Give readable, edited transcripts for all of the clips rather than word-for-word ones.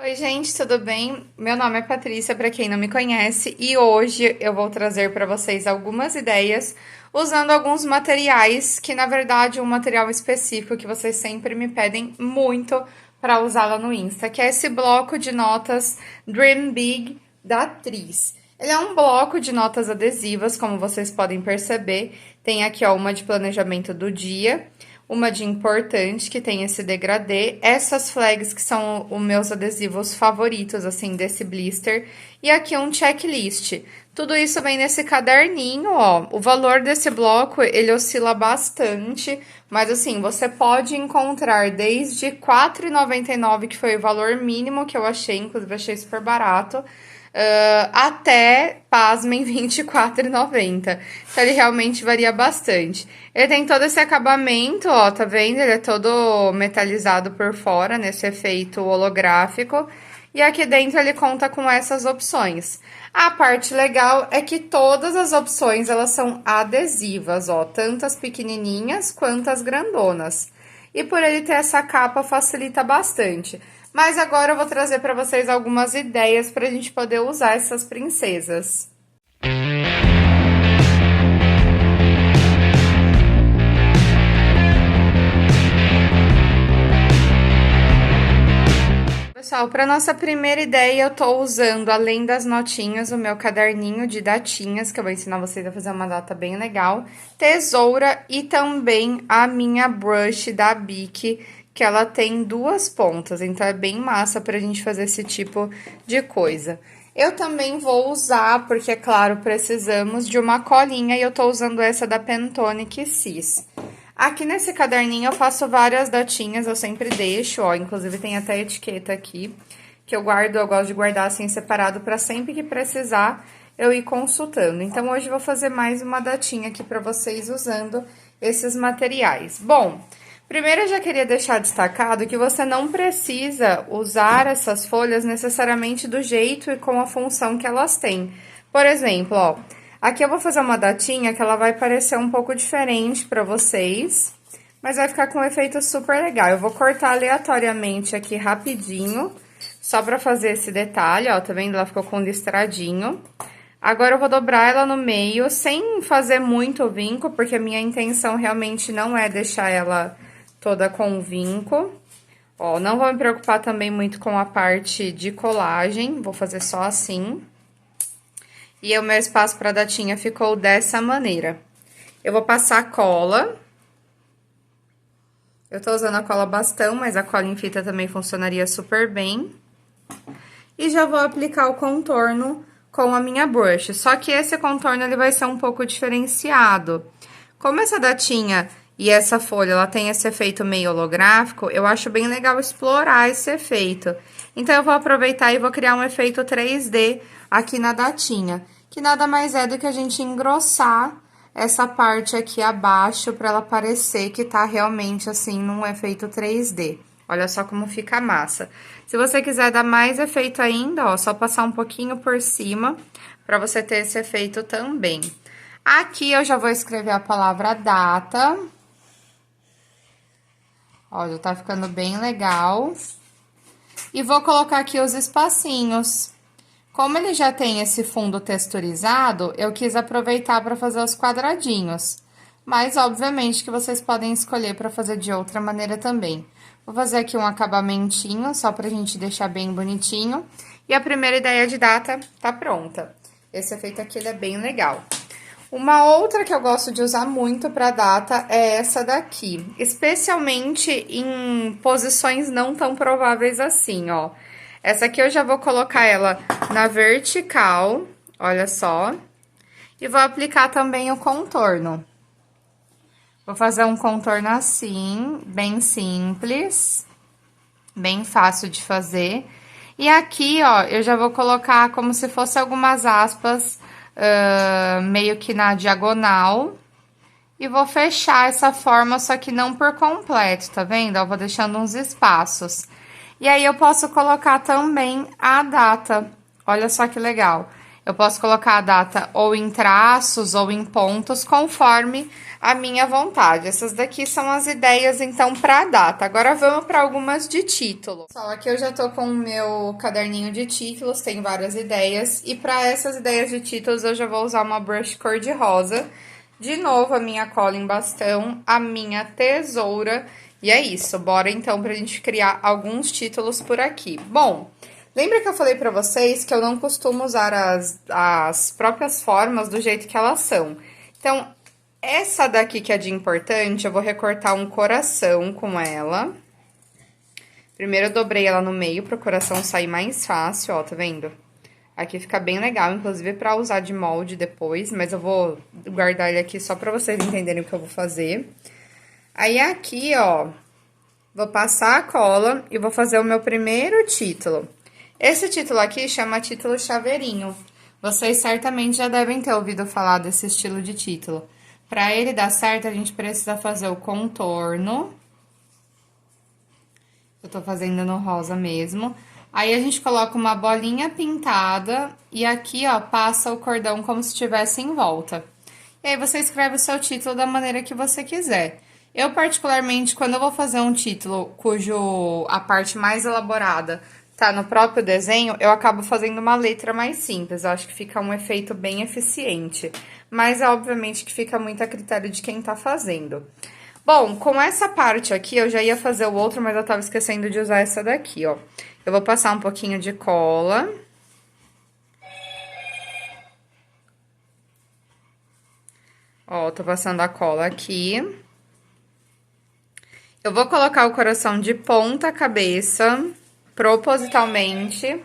Oi, gente, tudo bem? Meu nome é Patrícia, para quem não me conhece, e hoje eu vou trazer para vocês algumas ideias usando alguns materiais que, na verdade, um material específico que vocês sempre me pedem muito para usar lá no Insta, que é esse bloco de notas Dream Big da Tris. Ele é um bloco de notas adesivas, como vocês podem perceber. Tem aqui, ó, uma de planejamento do dia, uma de importante, que tem esse degradê, essas flags que são os meus adesivos favoritos, assim, desse blister, e aqui um checklist. Tudo isso vem nesse caderninho, ó. O valor desse bloco, ele oscila bastante, mas assim, você pode encontrar desde R$ 4,99, que foi o valor mínimo que eu achei, inclusive achei super barato, até, pasmem, R$ 24,90. Então, ele realmente varia bastante. Ele tem todo esse acabamento, ó, tá vendo? Ele é todo metalizado por fora, nesse efeito holográfico. E aqui dentro ele conta com essas opções. A parte legal é que todas as opções, elas são adesivas, ó, tanto as pequenininhas quanto as grandonas. E por ele ter essa capa, facilita bastante. Mas agora eu vou trazer para vocês algumas ideias para a gente poder usar essas princesas. Pessoal, para nossa primeira ideia, eu tô usando, além das notinhas, o meu caderninho de datinhas, que eu vou ensinar vocês a fazer uma data bem legal, tesoura e também a minha brush da Bic, que ela tem duas pontas, então é bem massa pra gente fazer esse tipo de coisa. Eu também vou usar, porque, é claro, precisamos de uma colinha, e eu tô usando essa da Pantone Kiss. Aqui nesse caderninho eu faço várias datinhas, eu sempre deixo, ó, inclusive tem até etiqueta aqui, que eu guardo, eu gosto de guardar assim separado para sempre que precisar eu ir consultando. Então, hoje eu vou fazer mais uma datinha aqui para vocês usando esses materiais. Bom, primeiro eu já queria deixar destacado que você não precisa usar essas folhas necessariamente do jeito e com a função que elas têm. Por exemplo, ó, aqui eu vou fazer uma datinha que ela vai parecer um pouco diferente para vocês, mas vai ficar com um efeito super legal. Eu vou cortar aleatoriamente aqui rapidinho, só para fazer esse detalhe, ó, tá vendo? Ela ficou com listradinho. Agora eu vou dobrar ela no meio, sem fazer muito vinco, porque a minha intenção realmente não é deixar ela toda com vinco. Ó, não vou me preocupar também muito com a parte de colagem, vou fazer só assim. E o meu espaço para datinha ficou dessa maneira. Eu vou passar cola. Eu tô usando a cola bastão, mas a cola em fita também funcionaria super bem. E já vou aplicar o contorno com a minha brush. Só que esse contorno, ele vai ser um pouco diferenciado. Como essa datinha e essa folha, ela tem esse efeito meio holográfico, eu acho bem legal explorar esse efeito. Então, eu vou aproveitar e vou criar um efeito 3D aqui na datinha, que nada mais é do que a gente engrossar essa parte aqui abaixo para ela parecer que tá realmente assim num efeito 3D. Olha só como fica massa. Se você quiser dar mais efeito ainda, ó, só passar um pouquinho por cima para você ter esse efeito também. Aqui eu já vou escrever a palavra data. Ó, já tá ficando bem legal. E vou colocar aqui os espacinhos. Como ele já tem esse fundo texturizado, eu quis aproveitar para fazer os quadradinhos. Mas, obviamente, que vocês podem escolher para fazer de outra maneira também. Vou fazer aqui um acabamentinho, só pra gente deixar bem bonitinho. E a primeira ideia de data tá pronta. Esse efeito aqui, ele é bem legal. Uma outra que eu gosto de usar muito para data é essa daqui, especialmente em posições não tão prováveis assim, ó. Essa aqui eu já vou colocar ela na vertical, olha só, e vou aplicar também o contorno. Vou fazer um contorno assim, bem simples, bem fácil de fazer. E aqui, ó, eu já vou colocar como se fosse algumas aspas meio que na diagonal. E vou fechar essa forma, só que não por completo, tá vendo? Eu vou deixando uns espaços. E aí, eu posso colocar também a data. Olha só que legal. Eu posso colocar a data ou em traços ou em pontos, conforme a minha vontade. Essas daqui são as ideias, então, para a data. Agora, vamos para algumas de título. Só aqui eu já tô com o meu caderninho de títulos, tem várias ideias. E para essas ideias de títulos, eu já vou usar uma brush cor-de-rosa. De novo, a minha cola em bastão, a minha tesoura. E é isso, bora então pra gente criar alguns títulos por aqui. Bom, lembra que eu falei pra vocês que eu não costumo usar as próprias formas do jeito que elas são. Então, essa daqui que é de importante, eu vou recortar um coração com ela. Primeiro eu dobrei ela no meio pro coração sair mais fácil, ó, tá vendo? Aqui fica bem legal, inclusive pra usar de molde depois, mas eu vou guardar ele aqui só pra vocês entenderem o que eu vou fazer. Aí aqui, ó, vou passar a cola e vou fazer o meu primeiro título. Esse título aqui chama título chaveirinho. Vocês certamente já devem ter ouvido falar desse estilo de título. Para ele dar certo, a gente precisa fazer o contorno. Eu tô fazendo no rosa mesmo. Aí, a gente coloca uma bolinha pintada e aqui, ó, passa o cordão como se estivesse em volta. E aí, você escreve o seu título da maneira que você quiser. Eu, particularmente, quando eu vou fazer um título cujo a parte mais elaborada tá no próprio desenho, eu acabo fazendo uma letra mais simples. Eu acho que fica um efeito bem eficiente. Mas, obviamente, que fica muito a critério de quem tá fazendo. Bom, com essa parte aqui, eu já ia fazer o outro, mas eu tava esquecendo de usar essa daqui, ó. Eu vou passar um pouquinho de cola. Ó, tô passando a cola aqui. Eu vou colocar o coração de ponta cabeça, propositalmente.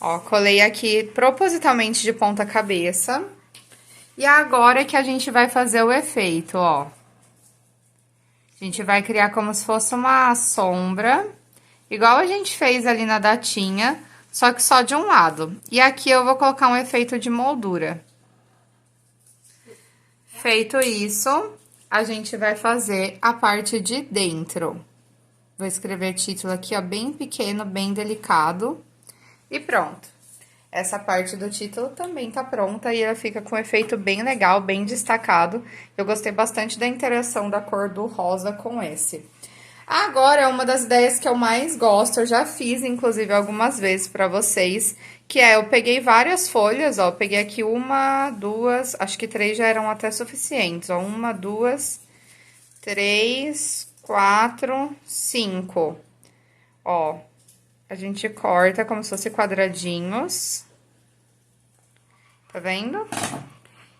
Ó, colei aqui propositalmente de ponta cabeça. E agora é que a gente vai fazer o efeito, ó. A gente vai criar como se fosse uma sombra, igual a gente fez ali na datinha, só que só de um lado. E aqui eu vou colocar um efeito de moldura. Feito isso, a gente vai fazer a parte de dentro. Vou escrever título aqui, ó, bem pequeno, bem delicado. E pronto. Essa parte do título também tá pronta e ela fica com um efeito bem legal, bem destacado. Eu gostei bastante da interação da cor do rosa com esse. Agora, é uma das ideias que eu mais gosto, eu já fiz, inclusive, algumas vezes pra vocês, que é, eu peguei várias folhas, ó, eu peguei aqui uma, duas, acho que 3 já eram até suficientes, ó, 1, 2, 3, 4, 5, ó. A gente corta como se fosse quadradinhos. Tá vendo?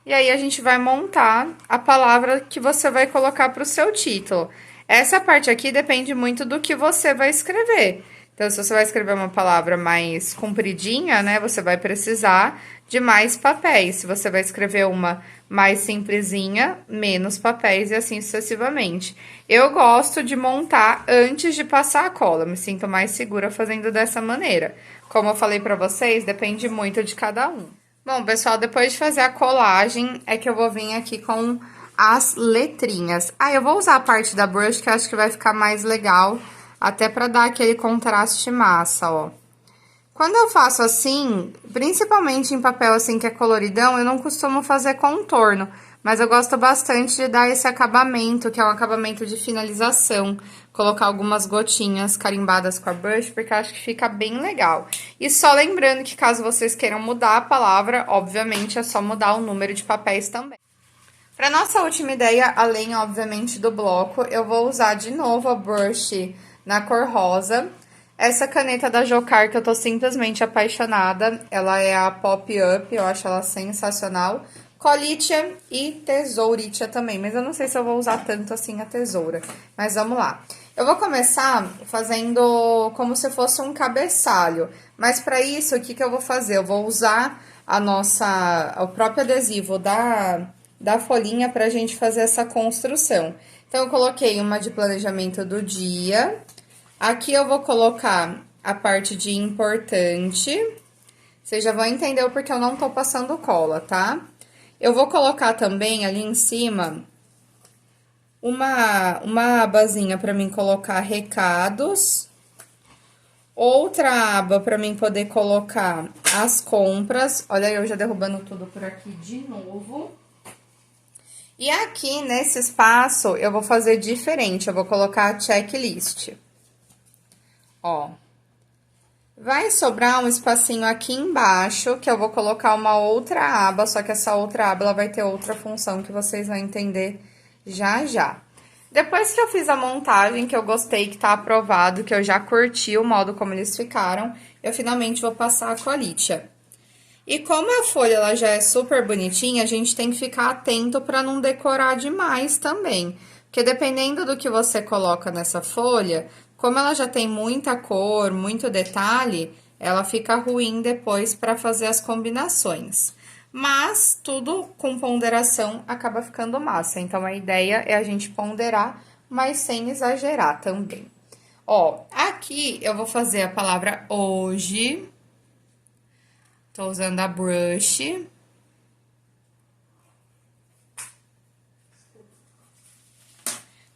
E aí, a gente vai montar a palavra que você vai colocar pro seu título. Essa parte aqui depende muito do que você vai escrever. Então, se você vai escrever uma palavra mais compridinha, né, você vai precisar de mais papéis. Se você vai escrever uma mais simplesinha, menos papéis e assim sucessivamente. Eu gosto de montar antes de passar a cola, me sinto mais segura fazendo dessa maneira. Como eu falei pra vocês, depende muito de cada um. Bom, pessoal, depois de fazer a colagem, é que eu vou vir aqui com as letrinhas. Ah, eu vou usar a parte da brush, que eu acho que vai ficar mais legal, até pra dar aquele contraste massa, ó. Quando eu faço assim, principalmente em papel assim que é coloridão, eu não costumo fazer contorno, mas eu gosto bastante de dar esse acabamento, que é um acabamento de finalização. Colocar algumas gotinhas carimbadas com a brush, porque eu acho que fica bem legal. E só lembrando que caso vocês queiram mudar a palavra, obviamente é só mudar o número de papéis também. Para nossa última ideia, além, obviamente, do bloco, eu vou usar de novo a brush na cor rosa. Essa caneta da Jocar, que eu tô simplesmente apaixonada, ela é a Pop Up, eu acho ela sensacional. Colitia e tesouritia também, mas eu não sei se eu vou usar tanto assim a tesoura. Mas vamos lá. Eu vou começar fazendo como se fosse um cabeçalho, mas para isso, o que que eu vou fazer? Eu vou usar o próprio adesivo da folhinha pra gente fazer essa construção. Então, eu coloquei uma de planejamento do dia. Aqui eu vou colocar a parte de importante. Vocês já vão entender o porquê eu não tô passando cola, tá? Eu vou colocar também ali em cima uma abazinha para mim colocar recados, outra aba para mim poder colocar as compras. Olha eu já derrubando tudo por aqui de novo. E aqui nesse espaço eu vou fazer diferente, eu vou colocar a checklist. Ó. Vai sobrar um espacinho aqui embaixo, que eu vou colocar uma outra aba, só que essa outra aba ela vai ter outra função que vocês vão entender já já. Depois que eu fiz a montagem, que eu gostei, que tá aprovado, que eu já curti o modo como eles ficaram, eu finalmente vou passar a colite. E como a folha ela já é super bonitinha, a gente tem que ficar atento para não decorar demais também. Porque dependendo do que você coloca nessa folha, como ela já tem muita cor, muito detalhe, ela fica ruim depois para fazer as combinações. Mas tudo com ponderação acaba ficando massa. Então a ideia é a gente ponderar, mas sem exagerar também. Ó, aqui eu vou fazer a palavra hoje. Tô usando a brush.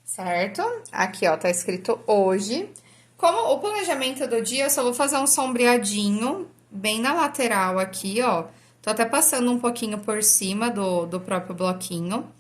Certo? Aqui, ó, tá escrito hoje. Como o planejamento do dia, eu só vou fazer um sombreadinho bem na lateral aqui, ó. Tô até passando um pouquinho por cima do próprio bloquinho.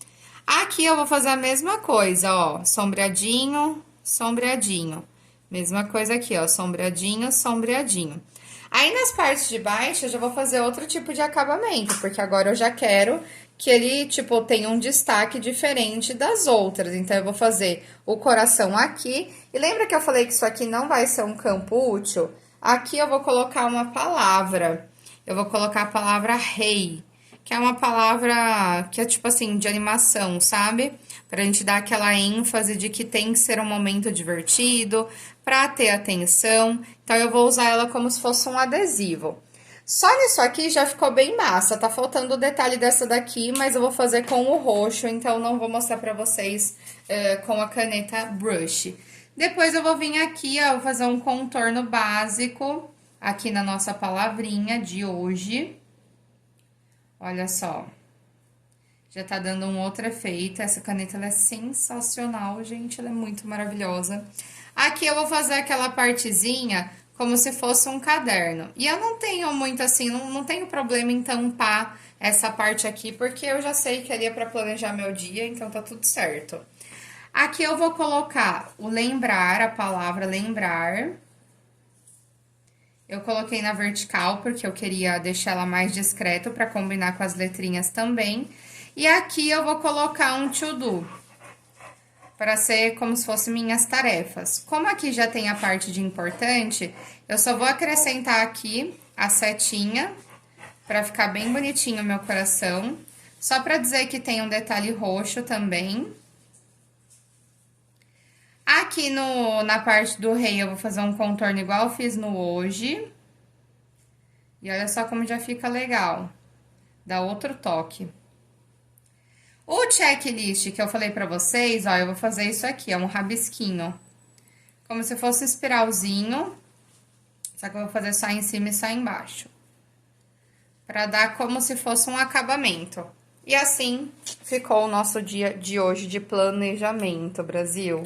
Aqui eu vou fazer a mesma coisa, ó. Sombreadinho, sombreadinho. Mesma coisa aqui, ó. Sombreadinho, sombreadinho. Aí, nas partes de baixo, eu já vou fazer outro tipo de acabamento, porque agora eu já quero que ele, tipo, tenha um destaque diferente das outras. Então, eu vou fazer o coração aqui. E lembra que eu falei que isso aqui não vai ser um campo útil? Aqui eu vou colocar uma palavra. Eu vou colocar a palavra rei, que é uma palavra que é, tipo assim, de animação, sabe? Pra gente dar aquela ênfase de que tem que ser um momento divertido, pra ter atenção. Então, eu vou usar ela como se fosse um adesivo. Só nisso aqui já ficou bem massa. Tá faltando o detalhe dessa daqui, mas eu vou fazer com o roxo, então não vou mostrar pra vocês com a caneta brush. Depois eu vou vir aqui, ó, vou fazer um contorno básico aqui na nossa palavrinha de hoje. Olha só. Já tá dando um outro efeito. Essa caneta, ela é sensacional, gente. Ela é muito maravilhosa. Aqui eu vou fazer aquela partezinha como se fosse um caderno. E eu não tenho muito assim, não tenho problema em tampar essa parte aqui, porque eu já sei que ali é pra planejar meu dia, então tá tudo certo. Aqui eu vou colocar o lembrar, a palavra lembrar. Eu coloquei na vertical, porque eu queria deixar ela mais discreto para combinar com as letrinhas também. E aqui eu vou colocar um to-do, para ser como se fossem minhas tarefas. Como aqui já tem a parte de importante, eu só vou acrescentar aqui a setinha, para ficar bem bonitinho o meu coração. Só para dizer que tem um detalhe roxo também. Aqui na parte do rei, eu vou fazer um contorno igual eu fiz no hoje. E olha só como já fica legal. Dá outro toque. O checklist que eu falei pra vocês, ó, eu vou fazer isso aqui, é um rabisquinho. Como se fosse um espiralzinho. Só que eu vou fazer só em cima e só embaixo. Pra dar como se fosse um acabamento. E assim ficou o nosso dia de hoje de planejamento, Brasil.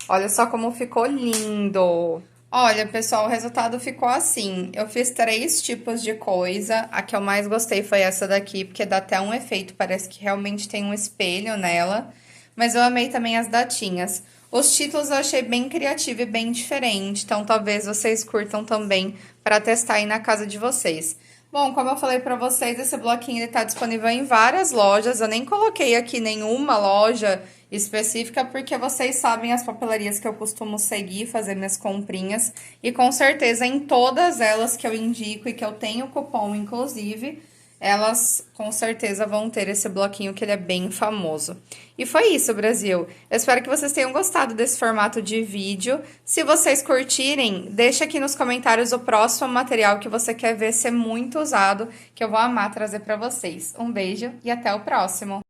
Olha só como ficou lindo! Olha, pessoal, o resultado ficou assim. Eu fiz 3 tipos de coisa. A que eu mais gostei foi essa daqui, porque dá até um efeito. Parece que realmente tem um espelho nela. Mas eu amei também as datinhas. Os títulos eu achei bem criativo e bem diferente. Então, talvez vocês curtam também para testar aí na casa de vocês. Bom, como eu falei pra vocês, esse bloquinho ele tá disponível em várias lojas. Eu nem coloquei aqui nenhuma loja específica, porque vocês sabem as papelarias que eu costumo seguir, fazer minhas comprinhas. E com certeza em todas elas que eu indico e que eu tenho cupom, inclusive, elas com certeza vão ter esse bloquinho que ele é bem famoso. E foi isso, Brasil. Eu espero que vocês tenham gostado desse formato de vídeo. Se vocês curtirem, deixa aqui nos comentários o próximo material que você quer ver ser muito usado, que eu vou amar trazer para vocês. Um beijo e até o próximo!